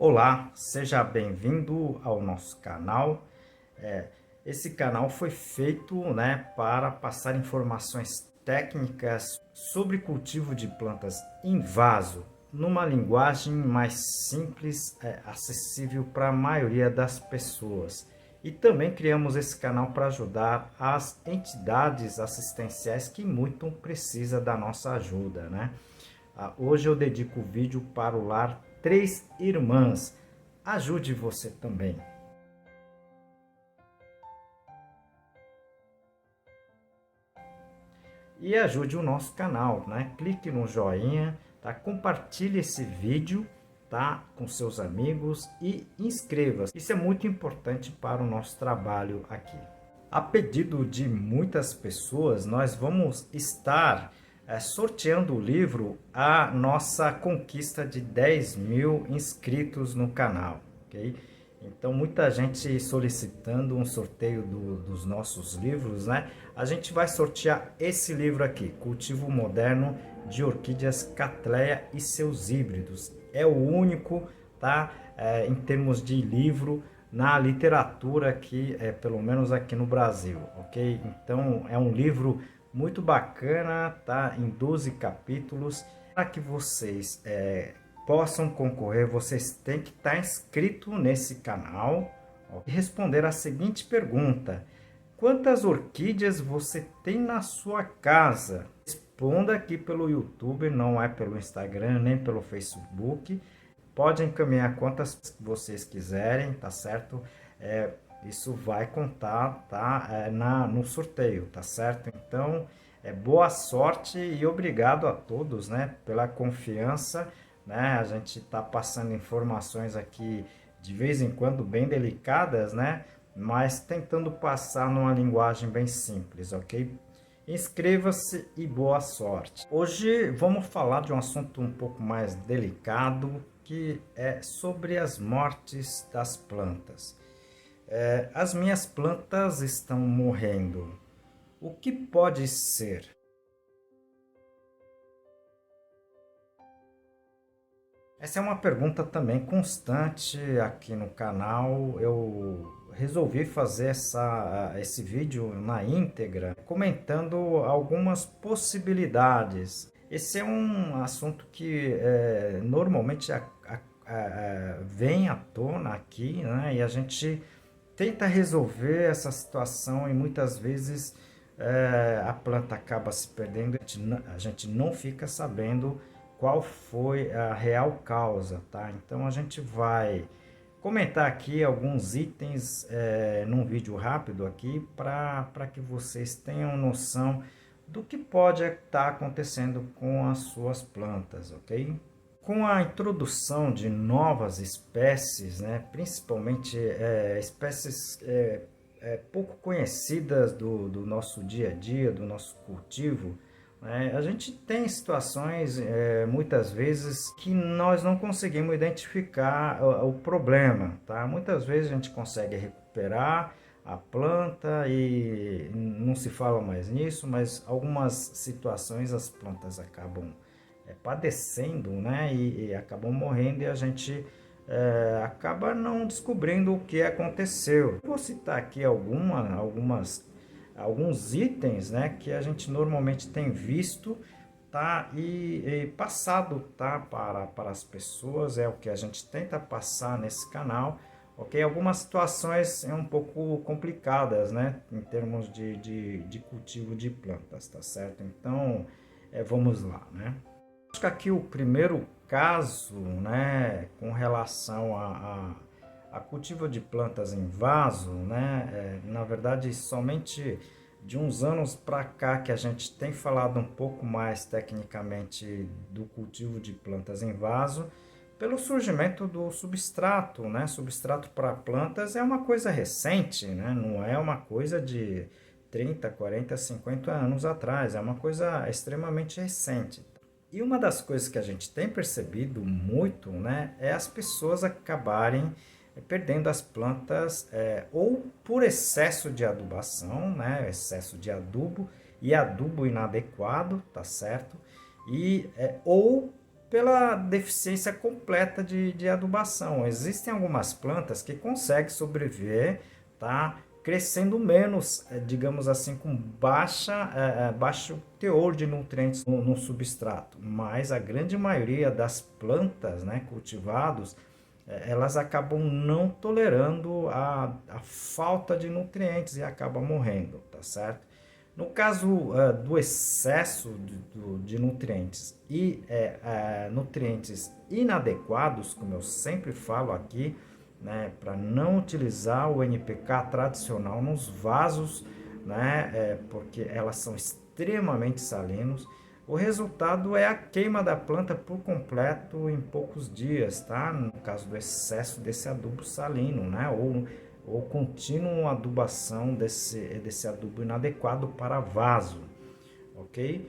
Olá, seja bem-vindo ao nosso canal. Esse canal foi feito, para passar informações técnicas sobre cultivo de plantas em vaso, numa linguagem mais simples, acessível para a maioria das pessoas. E também criamos esse canal para ajudar as entidades assistenciais que muito precisam da nossa ajuda, Hoje eu dedico o vídeo para o lar Três Irmãs. Ajude você também. E ajude o nosso canal, Clique no joinha, Compartilhe esse vídeo, com seus amigos e inscreva-se. Isso é muito importante para o nosso trabalho aqui. A pedido de muitas pessoas, nós vamos estar sorteando o livro A Nossa Conquista de 10 mil inscritos no canal, ok? Então, muita gente solicitando um sorteio dos nossos livros, A gente vai sortear esse livro aqui, Cultivo Moderno de Orquídeas Cattleya e seus híbridos. É o único, em termos de livro, na literatura aqui, pelo menos aqui no Brasil, ok? Então, é um livro muito bacana, em 12 capítulos. Para que vocês possam concorrer, vocês têm que estar inscrito nesse canal e responder a seguinte pergunta: quantas orquídeas você tem na sua casa? Responda aqui pelo YouTube, não é pelo Instagram, nem pelo Facebook. Pode encaminhar quantas vocês quiserem, tá certo? Isso vai contar, no sorteio, tá certo? Então, boa sorte e obrigado a todos, pela confiança, A gente tá passando informações aqui de vez em quando bem delicadas, Mas tentando passar numa linguagem bem simples, ok? Inscreva-se e boa sorte. Hoje vamos falar de um assunto um pouco mais delicado, que é sobre as mortes das plantas. As minhas plantas estão morrendo. O que pode ser? Essa é uma pergunta também constante aqui no canal. Eu resolvi fazer esse vídeo na íntegra, comentando algumas possibilidades. Esse é um assunto que normalmente vem à tona aqui, e a gente tenta resolver essa situação e muitas vezes a planta acaba se perdendo, a gente não fica sabendo qual foi a real causa, Então a gente vai comentar aqui alguns itens num vídeo rápido aqui para que vocês tenham noção do que pode estar acontecendo com as suas plantas, ok? Com a introdução de novas espécies, principalmente espécies pouco conhecidas do nosso dia a dia, do nosso cultivo, a gente tem situações, muitas vezes, que nós não conseguimos identificar o problema, Muitas vezes a gente consegue recuperar a planta e não se fala mais nisso, mas algumas situações as plantas acabam padecendo, e acabam morrendo e a gente acaba não descobrindo o que aconteceu. Vou citar aqui alguns itens, que a gente normalmente tem visto, e passado, para as pessoas, é o que a gente tenta passar nesse canal, ok? Algumas situações um pouco complicadas, em termos de cultivo de plantas, tá certo? Então, vamos lá, Acho que aqui o primeiro caso, com relação a cultivo de plantas em vaso, na verdade, somente de uns anos para cá que a gente tem falado um pouco mais tecnicamente do cultivo de plantas em vaso, pelo surgimento do substrato, Substrato para plantas é uma coisa recente, Não é uma coisa de 30, 40, 50 anos atrás, é uma coisa extremamente recente. E uma das coisas que a gente tem percebido muito, é as pessoas acabarem perdendo as plantas ou por excesso de adubação, excesso de adubo e adubo inadequado, tá certo? Ou pela deficiência completa de adubação. Existem algumas plantas que conseguem sobreviver, tá? Crescendo menos, digamos assim, com baixo teor de nutrientes no substrato, mas a grande maioria das plantas, né, cultivados, elas acabam não tolerando a falta de nutrientes e acabam morrendo, tá certo? No caso do excesso de nutrientes e nutrientes inadequados, como eu sempre falo aqui, né, para não utilizar o NPK tradicional nos vasos, né, porque elas são extremamente salinos. O resultado é a queima da planta por completo em poucos dias, tá? No caso do excesso desse adubo salino, né, ou contínua adubação desse adubo inadequado para vaso, ok?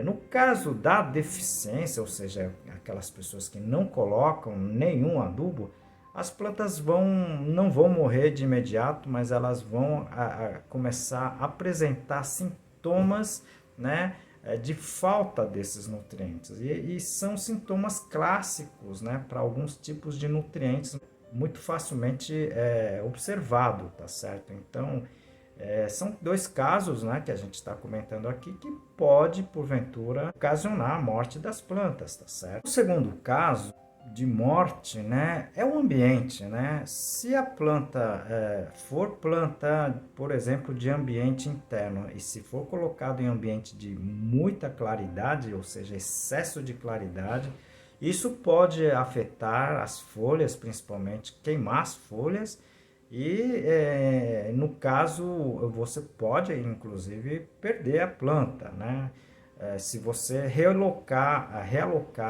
No caso da deficiência, ou seja, aquelas pessoas que não colocam nenhum adubo, as plantas não vão morrer de imediato, mas elas vão começar a apresentar sintomas, né, de falta desses nutrientes. E são sintomas clássicos, né, para alguns tipos de nutrientes, muito facilmente observado, tá certo? Então, são dois casos, né, que a gente está comentando aqui que pode, porventura, ocasionar a morte das plantas, tá certo? O segundo caso de morte, né, é o ambiente, né? Se a planta for planta, por exemplo, de ambiente interno e se for colocado em ambiente de muita claridade, ou seja, excesso de claridade, isso pode afetar as folhas, principalmente queimar as folhas e, no caso, você pode, inclusive, perder a planta, né? Se você realocar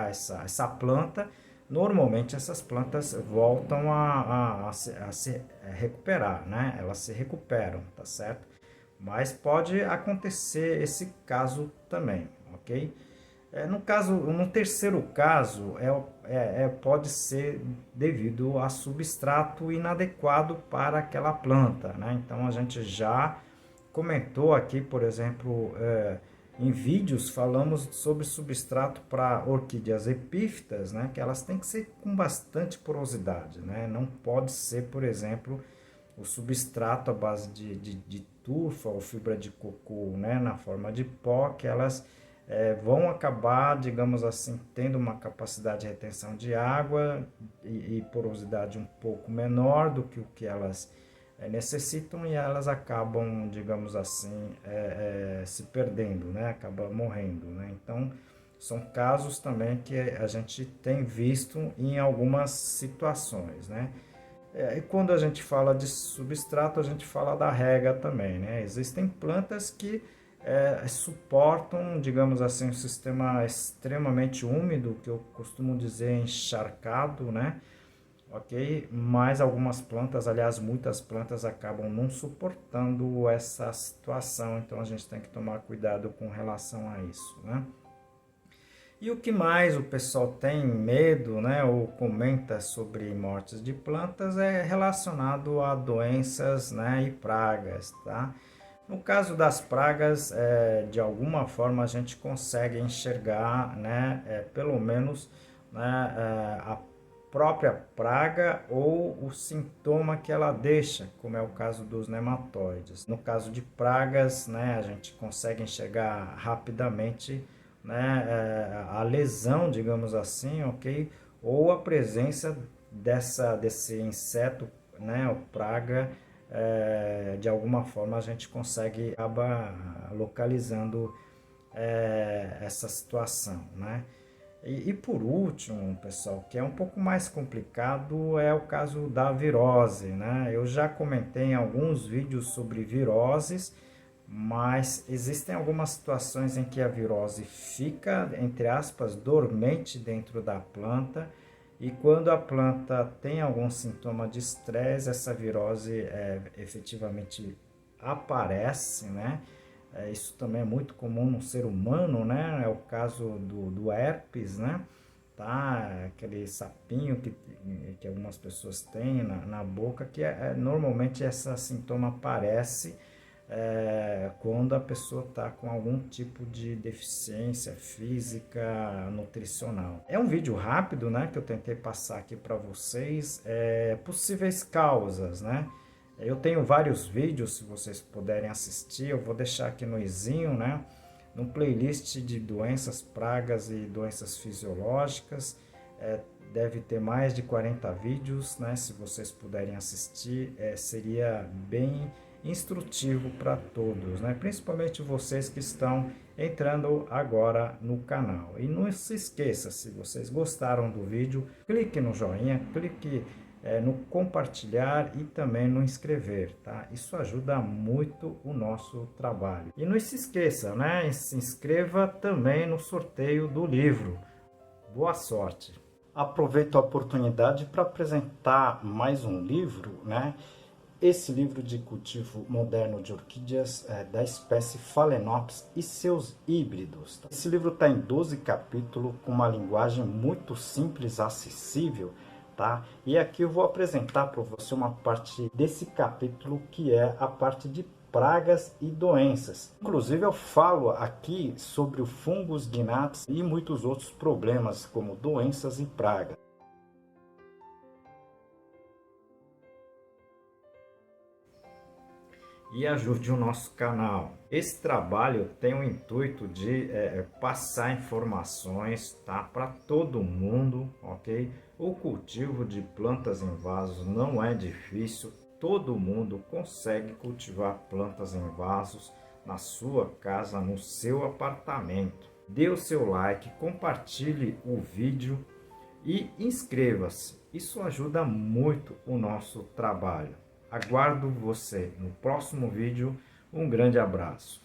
essa planta, normalmente essas plantas voltam a se recuperar, né? Elas se recuperam, tá certo? Mas pode acontecer esse caso também, ok? No terceiro caso, pode ser devido a substrato inadequado para aquela planta, né? Então a gente já comentou aqui, por exemplo, em vídeos falamos sobre substrato para orquídeas epífitas, né? Que elas têm que ser com bastante porosidade, né? Não pode ser, por exemplo, o substrato à base de turfa ou fibra de cocô, né? Na forma de pó, que elas vão acabar, digamos assim, tendo uma capacidade de retenção de água e porosidade um pouco menor do que o que elas necessitam e elas acabam, digamos assim, se perdendo, né? Acabam morrendo, né? Então, são casos também que a gente tem visto em algumas situações, né? E quando a gente fala de substrato, a gente fala da rega também, né? Existem plantas que suportam, digamos assim, um sistema extremamente úmido, que eu costumo dizer encharcado, né? Ok? Mas algumas plantas, aliás, muitas plantas acabam não suportando essa situação, então a gente tem que tomar cuidado com relação a isso, né? E o que mais o pessoal tem medo, né, ou comenta sobre mortes de plantas é relacionado a doenças, né, e pragas, tá? No caso das pragas, de alguma forma a gente consegue enxergar, né, pelo menos, né, a própria praga ou o sintoma que ela deixa, como é o caso dos nematóides. No caso de pragas, né, a gente consegue enxergar rapidamente, né, a lesão, digamos assim, ok? Ou a presença desse inseto, né, ou praga, de alguma forma a gente consegue acabar localizando essa situação, né? E por último, pessoal, que é um pouco mais complicado, é o caso da virose, né? Eu já comentei em alguns vídeos sobre viroses, mas existem algumas situações em que a virose fica, entre aspas, dormente dentro da planta, e quando a planta tem algum sintoma de estresse, essa virose efetivamente aparece, né? Isso também é muito comum no ser humano, né? É o caso do herpes, né? Tá? Aquele sapinho que algumas pessoas têm na boca, que normalmente esse sintoma aparece, quando a pessoa está com algum tipo de deficiência física, nutricional. É um vídeo rápido, né, que eu tentei passar aqui para vocês, possíveis causas, né? Eu tenho vários vídeos, se vocês puderem assistir, eu vou deixar aqui no izinho, né, no playlist de doenças, pragas e doenças fisiológicas. Deve ter mais de 40 vídeos, né? Se vocês puderem assistir, seria bem instrutivo para todos, né? Principalmente vocês que estão entrando agora no canal. E não se esqueça, se vocês gostaram do vídeo, clique no joinha, clique no compartilhar e também no inscrever, tá? Isso ajuda muito o nosso trabalho. E não se esqueça, né? Se inscreva também no sorteio do livro. Boa sorte! Aproveito a oportunidade para apresentar mais um livro, né? Esse livro de cultivo moderno de orquídeas da espécie Phalaenopsis e seus híbridos. Esse livro está em 12 capítulos, com uma linguagem muito simples, acessível, tá? E aqui eu vou apresentar para você uma parte desse capítulo que é a parte de pragas e doenças. Inclusive eu falo aqui sobre o fungus gnats e muitos outros problemas como doenças e pragas. E ajude o nosso canal. Esse trabalho tem o intuito de passar informações, tá, para todo mundo, ok? O cultivo de plantas em vasos não é difícil, todo mundo consegue cultivar plantas em vasos na sua casa, no seu apartamento. Dê o seu like, compartilhe o vídeo e inscreva-se. Isso ajuda muito o nosso trabalho. Aguardo você no próximo vídeo. Um grande abraço.